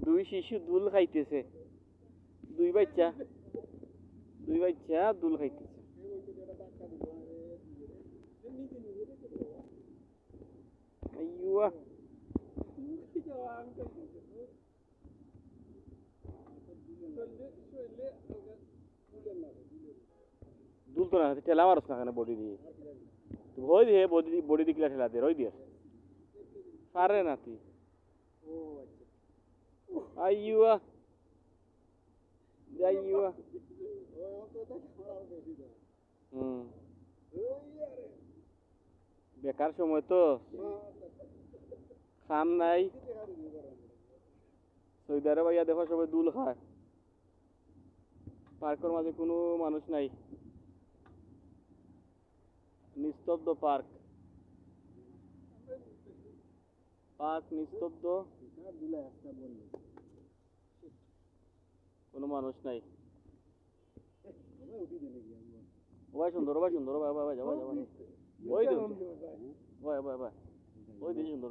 দুই শিশু দুল খাইতেছে, দুই বাচ্চা দুল খাইতেছে। আইয়ুয়া দুল তো না ঠেলা মারস না কেন বডি দিয়ে, ভয় দিয়ে বডি দিয়ে কিলা ঠেলা দে রই দিয়ে পারে না তুই। আইয়ুয়া আইয়ুয়া বেকার সময় তো খাম নাই। সৌদি আরব আইয়া দেখো সবাই দুল খায়, পার্কের মাঝে কোনো মানুষ নাই, নিস্তব্ধ পার্ক, নিস্তব্ধ, কোনো মানুষ নাই। ভাই সুন্দর, ভাই সুন্দর, ভাই ভাই ভাই ভাই ওই দিন, ভাই ভাই ভাই ওই দিন সুন্দর।